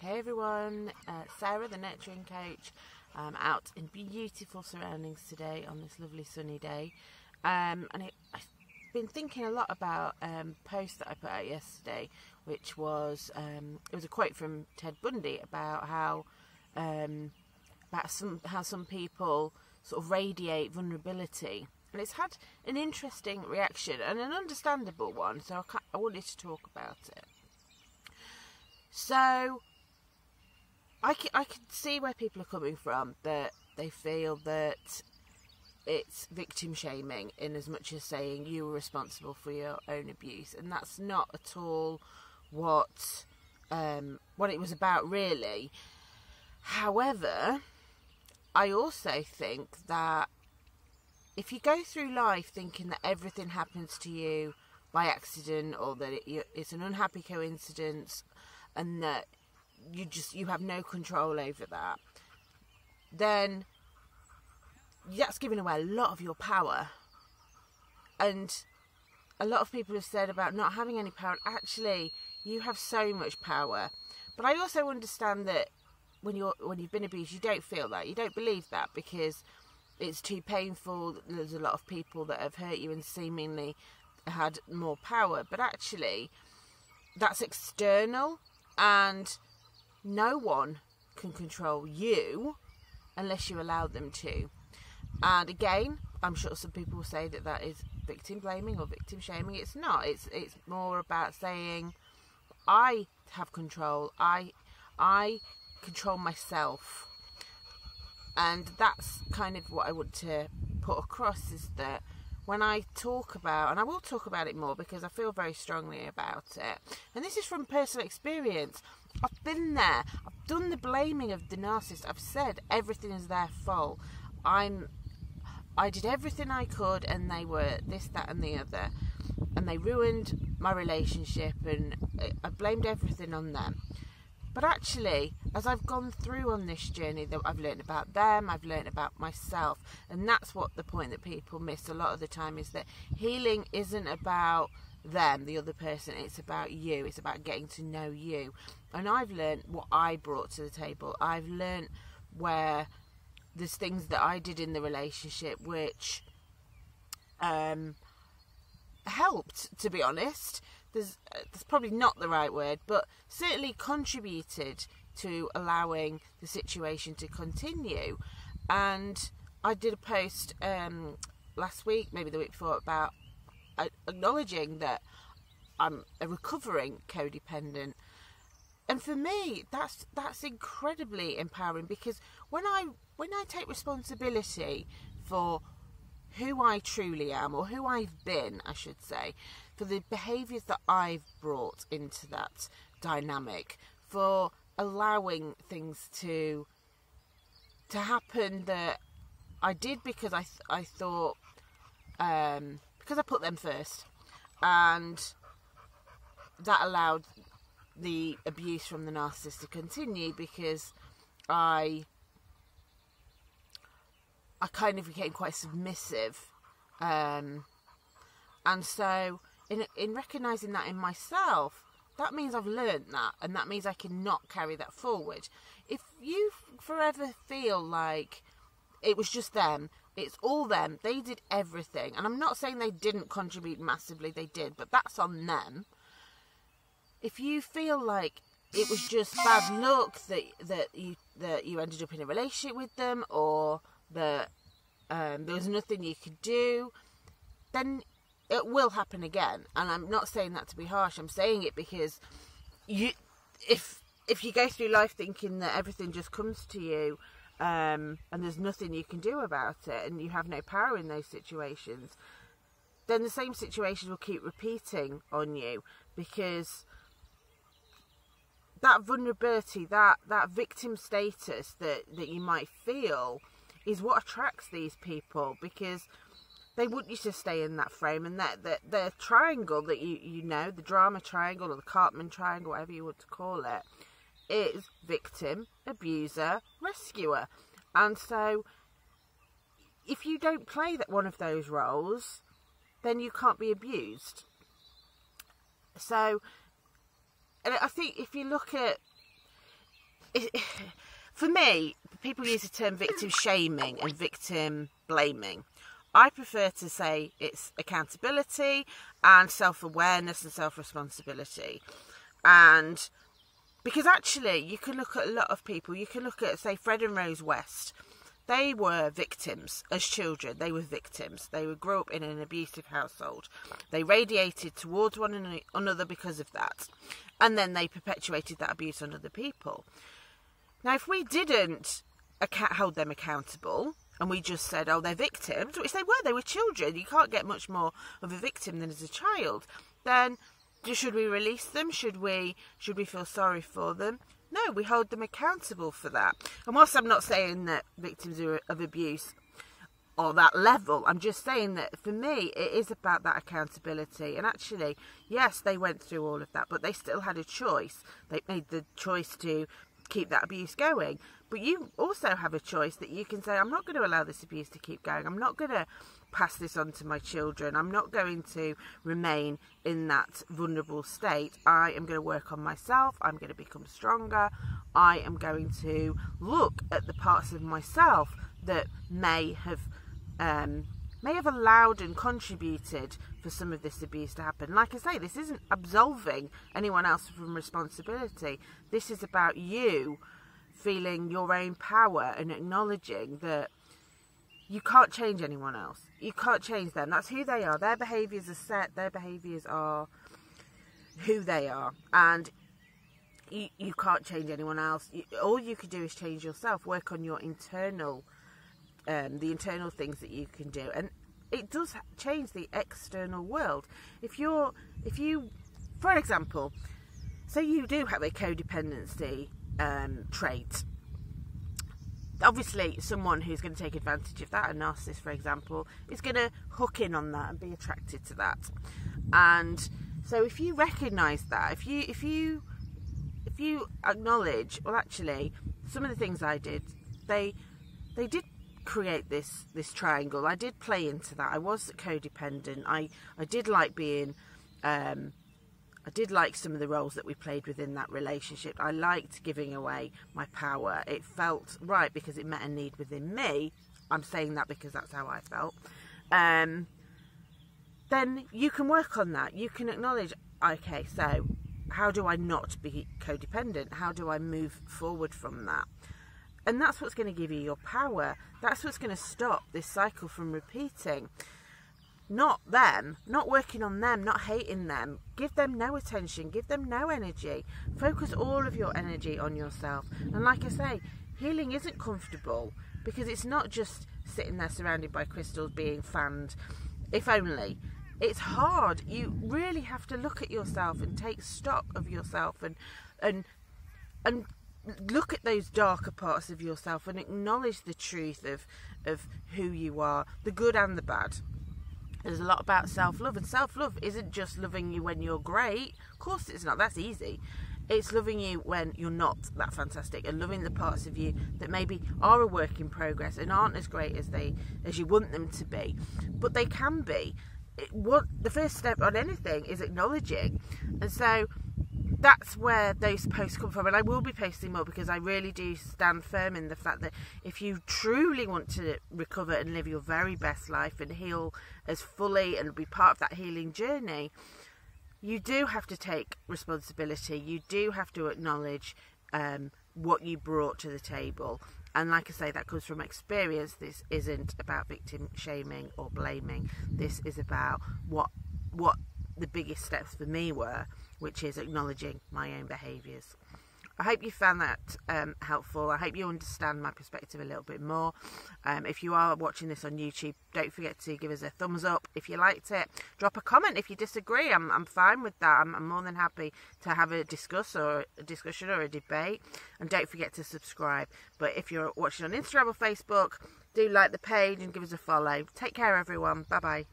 Hey everyone, Sarah the Nurturing Coach. I'm out in beautiful surroundings today on this lovely sunny day, and I've been thinking a lot about a post that I put out yesterday, which was it was a quote from Ted Bundy about how some people sort of radiate vulnerability, and it's had an interesting reaction and an understandable one, so I wanted to talk about it. So I can see where people are coming from, that they feel that it's victim shaming in as much as saying you were responsible for your own abuse, and that's not at all what it was about, really. However, I also think that if you go through life thinking that everything happens to you by accident, or that it's an unhappy coincidence, and that you have no control over that, then that's giving away a lot of your power. And a lot of people have said about not having any power. Actually, you have so much power. But I also understand that when you've been abused, you don't feel that, you don't believe that, because it's too painful. There's a lot of people that have hurt you and seemingly had more power, but actually that's external, and no one can control you unless you allow them to. And again, I'm sure some people will say that is victim blaming or victim shaming. It's not. It's more about saying I have control. I control myself. And that's kind of what I want to put across, is that when I talk about, and I will talk about it more because I feel very strongly about it, and this is from personal experience. I've been there. I've done the blaming of the narcissist. I've said everything is their fault. I did everything I could, and they were this, that, and the other, and they ruined my relationship, and I blamed everything on them. But actually, as I've gone through on this journey, that I've learned about them, I've learned about myself, and that's what the point that people miss a lot of the time, is that healing isn't about them, the other person, it's about you, it's about getting to know you. And I've learned what I brought to the table. I've learned where there's things that I did in the relationship which helped, to be honest. There's probably not the right word, but certainly contributed to allowing the situation to continue. And I did a post last week, maybe the week before, about acknowledging that I'm a recovering codependent. And for me, that's incredibly empowering, because when I take responsibility for who I truly am, or who I've been, I should say, for the behaviours that I've brought into that dynamic, for allowing things to happen that I did because I thought, because I put them first, and that allowed the abuse from the narcissist to continue, because I kind of became quite submissive, and so in recognising that in myself, that means I've learned that, and that means I cannot carry that forward. If you forever feel like it was just them, it's all them, they did everything, and I'm not saying they didn't contribute massively, they did, but that's on them. If you feel like it was just bad luck that you ended up in a relationship with them, or that there was nothing you could do, then it will happen again. And I'm not saying that to be harsh. I'm saying it because if you go through life thinking that everything just comes to you, and there's nothing you can do about it, and you have no power in those situations, then the same situation will keep repeating on you, because that vulnerability, that victim status that you might feel, is what attracts these people, because they want you to stay in that frame, and that the triangle that you know, the drama triangle, or the Cartman triangle, whatever you want to call it, is victim, abuser, rescuer. And so if you don't play that one of those roles, then you can't be abused. So, and I think if you look at for me, people use the term victim shaming and victim blaming. I prefer to say it's accountability and self-awareness and self-responsibility. And because actually, you can look at a lot of people. You can look at, say, Fred and Rose West. They were victims as children. They were victims. They would grow up in an abusive household. They radiated towards one another because of that. And then they perpetuated that abuse on other people. Now, if we didn't hold them accountable, and we just said, oh, they're victims, which they were children. You can't get much more of a victim than as a child. Then, should we release them? Should we feel sorry for them? No, we hold them accountable for that. And whilst I'm not saying that victims of abuse are that level, I'm just saying that for me, it is about that accountability. And actually, yes, they went through all of that, but they still had a choice. They made the choice to keep that abuse going. But you also have a choice that you can say, I'm not going to allow this abuse to keep going. I'm not going to pass this on to my children. I'm not going to remain in that vulnerable state. I am going to work on myself. I'm going to become stronger. I am going to look at the parts of myself that may have allowed and contributed for some of this abuse to happen. Like I say, this isn't absolving anyone else from responsibility. This is about you feeling your own power and acknowledging that you can't change anyone else. You can't change them. That's who they are. Their behaviours are set. Their behaviours are who they are. And you can't change anyone else. All you can do is change yourself. Work on your internal, the internal things that you can do. And it does change the external world. If you, for example, say you do have a codependency trait. Obviously, someone who's going to take advantage of that, a narcissist, for example, is going to hook in on that and be attracted to that. And so, if you recognise that, if you acknowledge, well, actually, some of the things I did, they did create this triangle. I did play into that. I was codependent. I did like being. I did like some of the roles that we played within that relationship. I liked giving away my power. It felt right because it met a need within me. I'm saying that because that's how I felt. Then you can work on that. You can acknowledge, okay, so how do I not be codependent? How do I move forward from that? And that's what's going to give you your power. That's what's going to stop this cycle from repeating. Not them, not working on them, not hating them. Give them no attention, give them no energy. Focus all of your energy on yourself. And like I say, healing isn't comfortable because it's not just sitting there surrounded by crystals being fanned, if only. It's hard. You really have to look at yourself and take stock of yourself and look at those darker parts of yourself and acknowledge the truth of who you are, the good and the bad. There's a lot about self-love, and self-love isn't just loving you when you're great. Of course it's not, that's easy. It's loving you when you're not that fantastic and loving the parts of you that maybe are a work in progress and aren't as great as you want them to be. But they can be. The first step on anything is acknowledging. And so that's where those posts come from, and I will be posting more because I really do stand firm in the fact that if you truly want to recover and live your very best life and heal as fully and be part of that healing journey, you do have to take responsibility. You do have to acknowledge what you brought to the table. And like I say, that comes from experience. This isn't about victim shaming or blaming. This is about what the biggest steps for me were, which is acknowledging my own behaviours. I hope you found that helpful. I hope you understand my perspective a little bit more. If you are watching this on YouTube, don't forget to give us a thumbs up if you liked it. Drop a comment if you disagree. I'm fine with that. I'm more than happy to have a discussion or a debate. And don't forget to subscribe. But if you're watching on Instagram or Facebook, do like the page and give us a follow. Take care, everyone. Bye-bye.